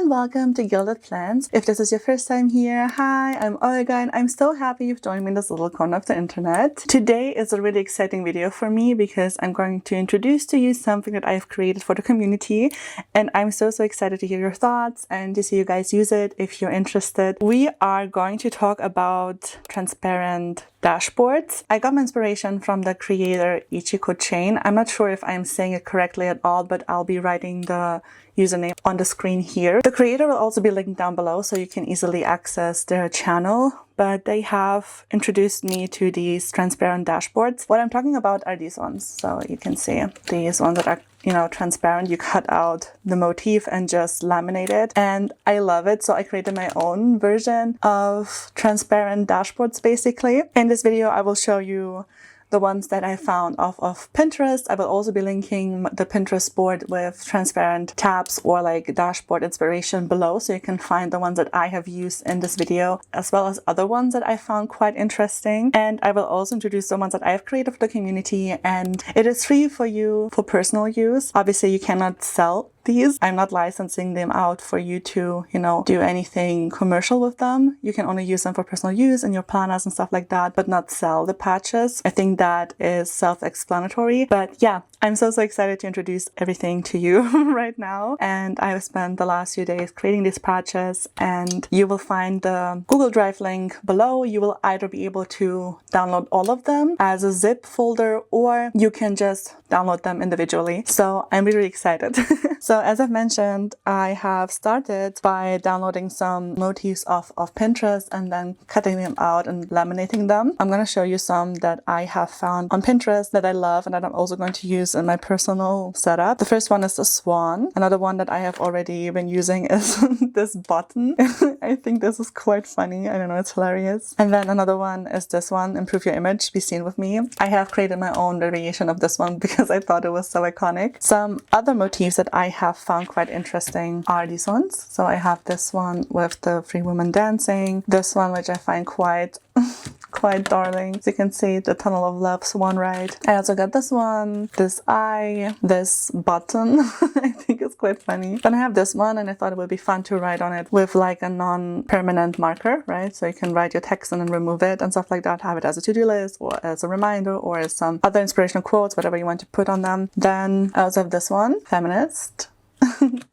and welcome to Gilded Plans. If this is your first time here, hi, I'm Olga and I'm so happy you've joined me in this little corner of the internet. Today is a really exciting video for me because I'm going to introduce to you something that I've created for the community, and I'm so excited to hear your thoughts and to see you guys use it if you're interested. We are going to talk about transparent dashboards. I got my inspiration from the creator Ichiko Chain. I'm not sure if I'm saying it correctly at all, but I'll be writing the username on the screen here. The creator will also be linked down below so you can easily access their channel, but they have introduced me to these transparent dashboards. What I'm talking about are these ones. So you can see these ones that are, transparent. You cut out the motif and just laminate it. And I love it. So I created my own version of transparent dashboards basically. In this video, I will show you the ones that I found off of Pinterest. I will also be linking the Pinterest board with transparent tabs or like dashboard inspiration below, so you can find the ones that I have used in this video, as well as other ones that I found quite interesting. And I will also introduce the ones that I have created for the community, and it is free for you for personal use. Obviously, you cannot sell these. I'm not licensing them out for you to, do anything commercial with them. You can only use them for personal use in your planners and stuff like that, but not sell the patches. I think that is self-explanatory. But yeah, I'm so excited to introduce everything to you right now. And I've spent the last few days creating these patches, and you will find the Google Drive link below. You will either be able to download all of them as a zip folder, or you can just download them individually. So I'm really excited. So as I've mentioned, I have started by downloading some motifs off of Pinterest and then cutting them out and laminating them. I'm going to show you some that I have found on Pinterest that I love and that I'm also going to use in my personal setup. The first one is the swan. Another one that I have already been using is this button. I think this is quite funny. I don't know, it's hilarious. And then another one is this one, improve your image, be seen with me. I have created my own variation of this one because I thought it was so iconic. Some other motifs that I have found quite interesting are these ones. So I have this one with the three women dancing. This one, which I find quite darling. As you can see, the tunnel of love swan ride. I also got this one, this eye, this button. I think it's quite funny. Then I have this one, and I thought it would be fun to write on it with like a non-permanent marker, right? So you can write your text and then remove it and stuff like that. Have it as a to-do list or as a reminder or as some other inspirational quotes, whatever you want to put on them. Then I also have this one, feminist.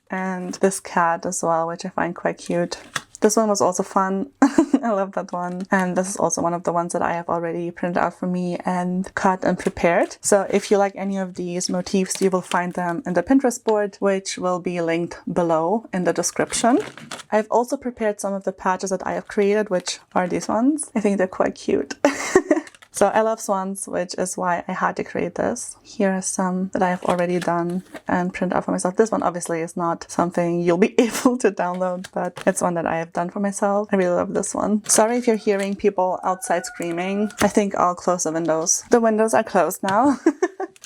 And this cat as well, which I find quite cute. This one was also fun. I love that one. And this is also one of the ones that I have already printed out for me and cut and prepared. So if you like any of these motifs, you will find them in the Pinterest board, which will be linked below in the description. I've also prepared some of the patches that I have created, which are these ones. I think they're quite cute. So I love swans, which is why I had to create this. Here are some that I have already done and printed out for myself. This one obviously is not something you'll be able to download, but it's one that I have done for myself. I really love this one. Sorry if you're hearing people outside screaming. I think I'll close the windows. The windows are closed now.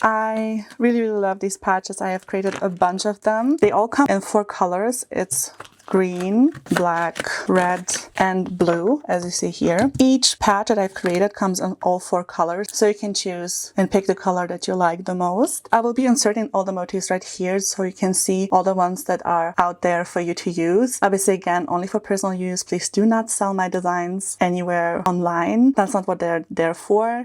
I really love these patches. I have created a bunch of them. They all come in 4 colors. It's green, black, red, and blue, as you see here. Each patch that I've created comes in all 4 colors, so you can choose and pick the color that you like the most. I will be inserting all the motifs right here so you can see all the ones that are out there for you to use. Obviously, again, only for personal use. Please do not sell my designs anywhere online. That's not what they're there for.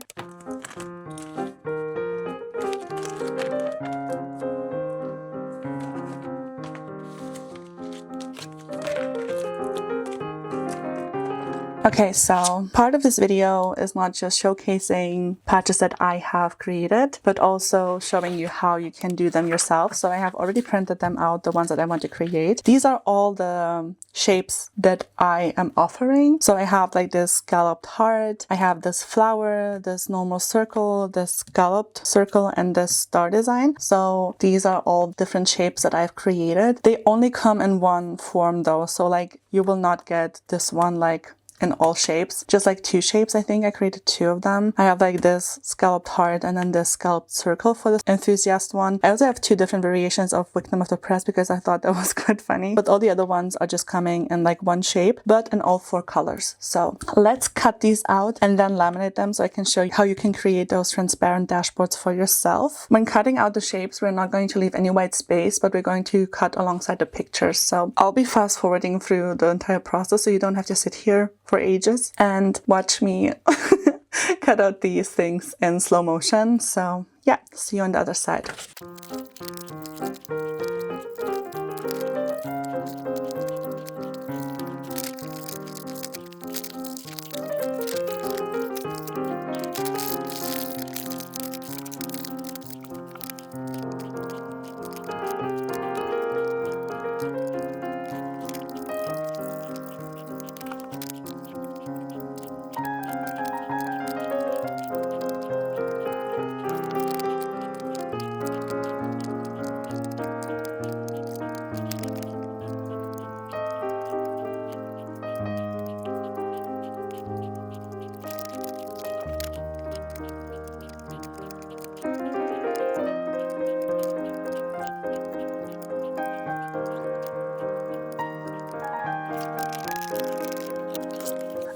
Okay, so part of this video is not just showcasing patches that I have created, but also showing you how you can do them yourself. So I have already printed them out, the ones that I want to create. These are all the shapes that I am offering. So I have like this scalloped heart, I have this flower, this normal circle, this scalloped circle, and this star design. So these are all different shapes that I've created. They only come in one form though. So like you will not get this one like in all shapes, just like 2 shapes. I think I created 2 of them. I have like this scalloped heart and then this scalloped circle for the enthusiast one. I also have 2 different variations of Victim of the Press because I thought that was quite funny, but all the other ones are just coming in like 1 shape, but in all 4 colors. So let's cut these out and then laminate them so I can show you how you can create those transparent dashboards for yourself. When cutting out the shapes, we're not going to leave any white space, but we're going to cut alongside the pictures. So I'll be fast forwarding through the entire process so you don't have to sit here for ages and watch me cut out these things in slow motion. So yeah, see you on the other side.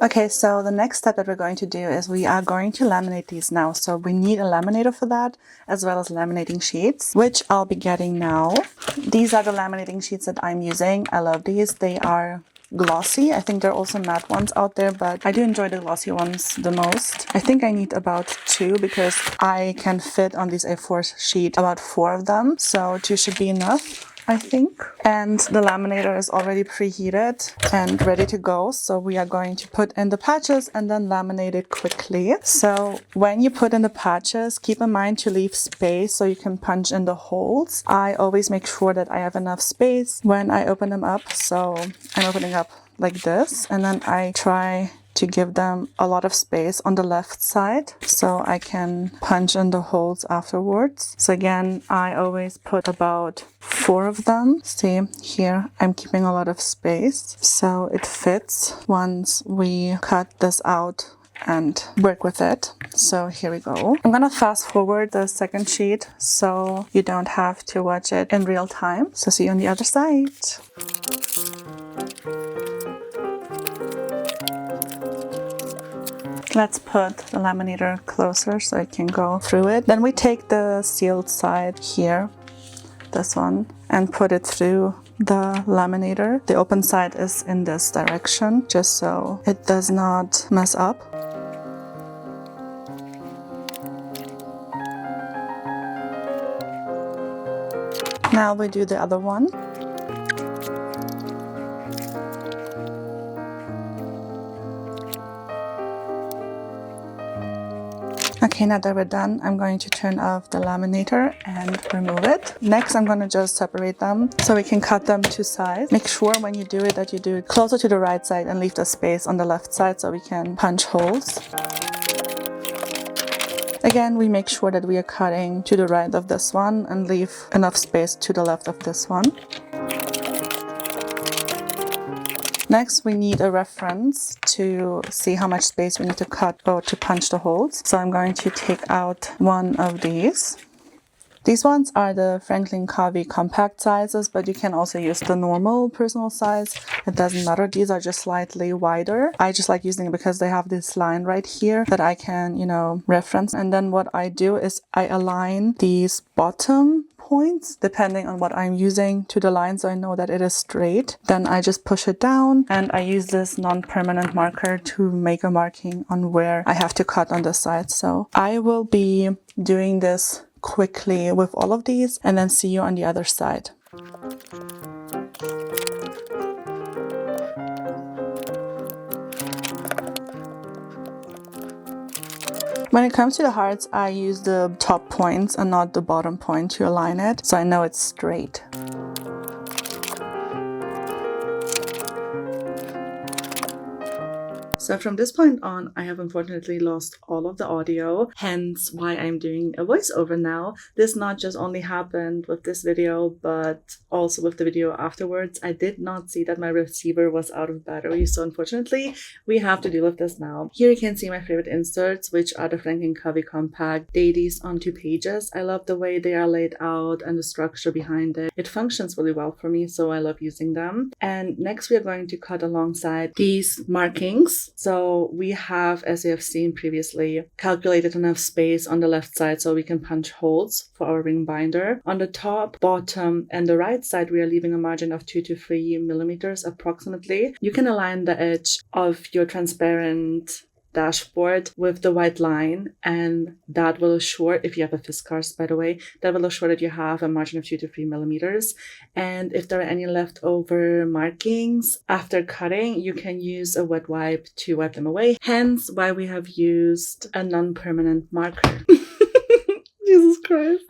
Okay, so the next step that we're going to do is we are going to laminate these now. So we need a laminator for that, as well as laminating sheets, which I'll be getting now. These are the laminating sheets that I'm using. I love these. They are glossy. I think there are also matte ones out there, but I do enjoy the glossy ones the most. I think I need about 2 because I can fit on this A4 sheet about 4 of them. So 2 should be enough, I think. And the laminator is already preheated and ready to go. So we are going to put in the patches and then laminate it quickly. So when you put in the patches, keep in mind to leave space so you can punch in the holes. I always make sure that I have enough space when I open them up. So I'm opening up like this, and then I try to give them a lot of space on the left side so I can punch in the holes afterwards. So again, I always put about 4 of them. See here, I'm keeping a lot of space so it fits once we cut this out and work with it. So here we go. I'm gonna fast forward the second sheet so you don't have to watch it in real time. So see you on the other side. Let's put the laminator closer so it can go through it. Then we take the sealed side here, this one, and put it through the laminator. The open side is in this direction, just so it does not mess up. Now we do the other one. Okay, now that we're done, I'm going to turn off the laminator and remove it. Next, I'm going to just separate them so we can cut them to size. Make sure when you do it that you do it closer to the right side and leave the space on the left side so we can punch holes. Again, we make sure that we are cutting to the right of this one and leave enough space to the left of this one. Next, we need a reference to see how much space we need to cut or to punch the holes. So I'm going to take out one of these. These ones are the Franklin Covey compact sizes, but you can also use the normal personal size. It doesn't matter. These are just slightly wider. I just like using it because they have this line right here that I can, reference. And then what I do is I align these bottom points depending on what I'm using to the line so I know that it is straight. Then I just push it down and I use this non-permanent marker to make a marking on where I have to cut on the side. So I will be doing this quickly with all of these and then see you on the other side. When it comes to the hearts, I use the top points and not the bottom point to align it, so I know it's straight. So from this point on, I have unfortunately lost all of the audio, hence why I'm doing a voiceover now. This not just only happened with this video, but also with the video afterwards. I did not see that my receiver was out of battery, so unfortunately, we have to deal with this now. Here you can see my favorite inserts, which are the Frank & Covey Compact Dailies on 2 pages. I love the way they are laid out and the structure behind it. It functions really well for me, so I love using them. And next we are going to cut alongside these markings. So we have, as you have seen previously, calculated enough space on the left side so we can punch holes for our ring binder. On the top, bottom, and the right side, we are leaving a margin of 2 to 3 millimeters approximately. You can align the edge of your transparent dashboard with the white line, and that will assure, if you have a Fiskars by the way, that will assure that you have a margin of 2 to 3 millimeters. And if there are any leftover markings after cutting, you can use a wet wipe to wipe them away, hence why we have used a non-permanent marker. Jesus Christ,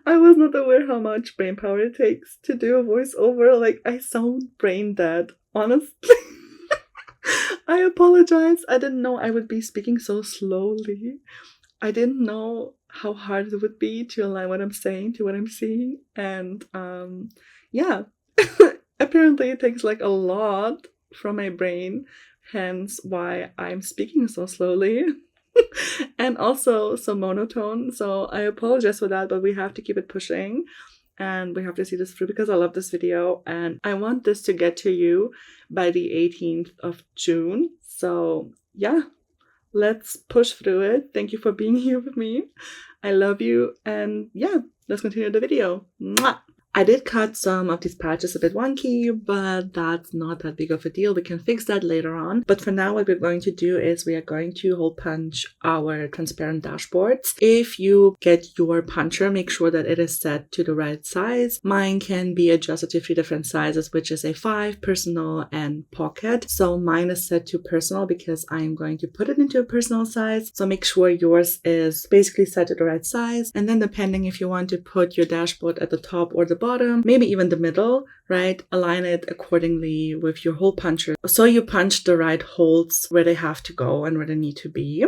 I was not aware how much brain power it takes to do a voiceover. Like, I sound brain dead, honestly. I apologize. I didn't know I would be speaking so slowly. I didn't know how hard it would be to align what I'm saying to what I'm seeing. And yeah, apparently it takes like a lot from my brain, hence why I'm speaking so slowly. And also so monotone. So I apologize for that, but we have to keep it pushing. And we have to see this through because I love this video and I want this to get to you by the 18th of June. So yeah, let's push through it. Thank you for being here with me. I love you. And yeah, let's continue the video. Mwah! I did cut some of these patches a bit wonky, but that's not that big of a deal. We can fix that later on. But for now, what we're going to do is we are going to hole punch our transparent dashboards. If you get your puncher, make sure that it is set to the right size. Mine can be adjusted to 3 different sizes, which is a 5, personal, and pocket. So mine is set to personal because I'm going to put it into a personal size. So make sure yours is basically set to the right size. And then depending if you want to put your dashboard at the top or the bottom, maybe even the middle, right? Align it accordingly with your hole puncher so you punch the right holes where they have to go and where they need to be.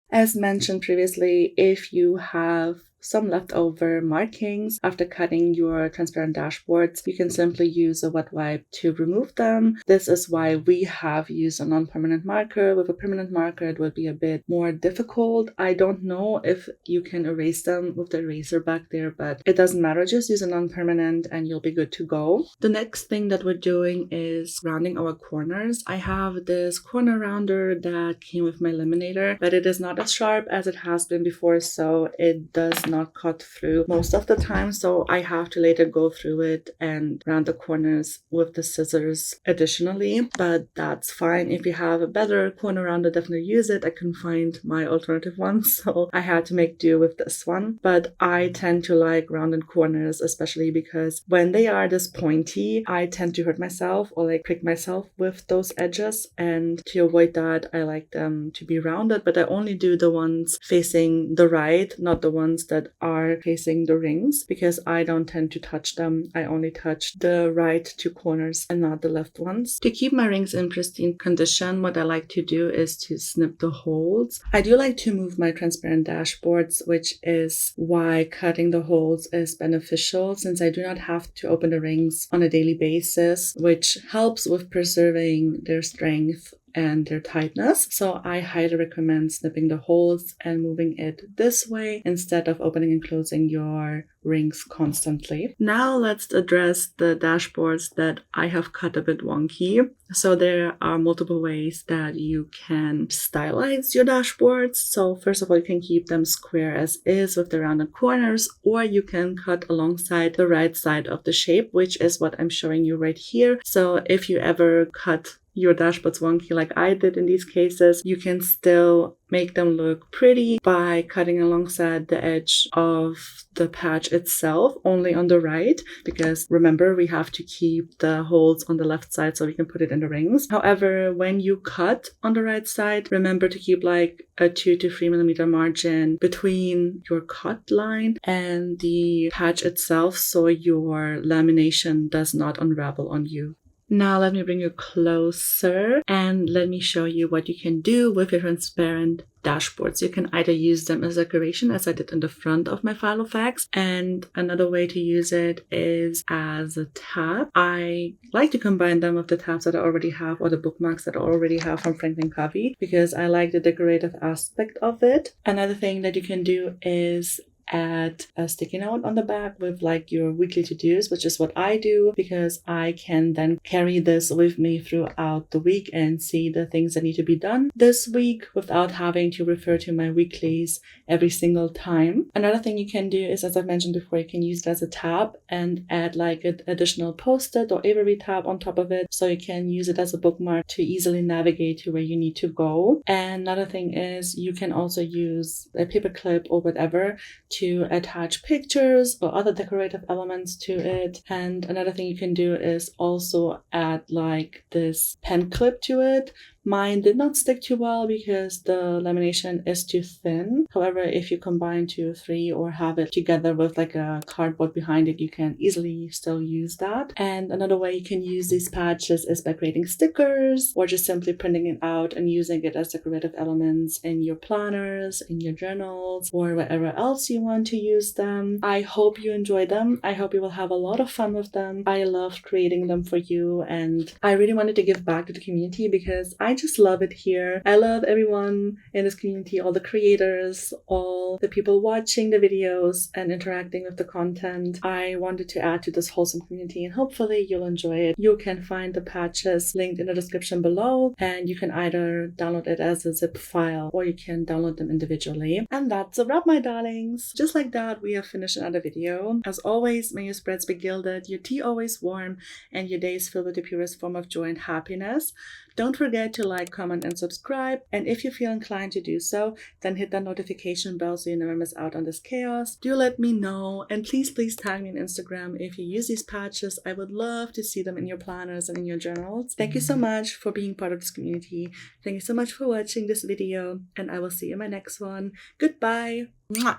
As mentioned previously, if you have some leftover markings after cutting your transparent dashboards, you can simply use a wet wipe to remove them. This is why we have used a non-permanent marker. With a permanent marker, it would be a bit more difficult. I don't know if you can erase them with the eraser back there, but it doesn't matter. Just use a non-permanent and you'll be good to go. The next thing that we're doing is rounding our corners. I have this corner rounder that came with my Laminator, but it is not as sharp as it has been before, so it does not cut through most of the time, so I have to later go through it and round the corners with the scissors additionally, but that's fine. If you have a better corner rounder, definitely use it. I couldn't find my alternative one, so I had to make do with this one. But I tend to like rounded corners, especially because when they are this pointy, I tend to hurt myself or like prick myself with those edges, and to avoid that, I like them to be rounded, but I only do the ones facing the right, not the ones that are facing the rings, because I don't tend to touch them. I only touch the right 2 corners and not the left ones. To keep my rings in pristine condition, what I like to do is to snip the holes. I do like to move my transparent dashboards, which is why cutting the holes is beneficial, since I do not have to open the rings on a daily basis, which helps with preserving their strength and their tightness. So I highly recommend snipping the holes and moving it this way instead of opening and closing your rings constantly. Now let's address the dashboards that I have cut a bit wonky. So there are multiple ways that you can stylize your dashboards. So first of all, you can keep them square as is with the rounded corners, or you can cut alongside the right side of the shape, which is what I'm showing you right here. So if you ever cut your dashboards wonky like I did in these cases, you can still make them look pretty by cutting alongside the edge of the patch itself, only on the right, because remember, we have to keep the holes on the left side so we can put it in the rings. However, when you cut on the right side, remember to keep like a 2 to 3 millimeter margin between your cut line and the patch itself so your lamination does not unravel on you. Now let me bring you closer and let me show you what you can do with your transparent dashboards. You can either use them as decoration, as I did in the front of my Filofax, and another way to use it is as a tab. I like to combine them with the tabs that I already have or the bookmarks that I already have from Franklin Covey because I like the decorative aspect of it. Another thing that you can do is add a sticky note on the back with like your weekly to-dos, which is what I do because I can then carry this with me throughout the week and see the things that need to be done this week without having to refer to my weeklies every single time. Another thing you can do is, as I've mentioned before, you can use it as a tab and add like an additional post-it or Avery tab on top of it, so you can use it as a bookmark to easily navigate to where you need to go. And another thing is you can also use a paper clip or whatever to attach pictures or other decorative elements to it. And another thing you can do is also add like this pen clip to it. Mine did not stick too well because the lamination is too thin. However, if you combine 2 or 3 or have it together with like a cardboard behind it, you can easily still use that. And another way you can use these patches is by creating stickers or just simply printing it out and using it as decorative elements in your planners, in your journals, or wherever else you want to use them. I hope you enjoy them. I hope you will have a lot of fun with them. I loved creating them for you, and I really wanted to give back to the community because I just love it here. I love everyone in this community, all the creators, all the people watching the videos and interacting with the content. I wanted to add to this wholesome community and hopefully you'll enjoy it. You can find the patches linked in the description below, and you can either download it as a zip file or you can download them individually. And that's a wrap, my darlings. Just like that, we have finished another video. As always, may your spreads be gilded, your tea always warm, and your days filled with the purest form of joy and happiness. Don't forget to like, comment, and subscribe. And if you feel inclined to do so, then hit that notification bell so you never miss out on this chaos. Do let me know. And please tag me on Instagram if you use these patches. I would love to see them in your planners and in your journals. Thank you so much for being part of this community. Thank you so much for watching this video, and I will see you in my next one. Goodbye. Mwah.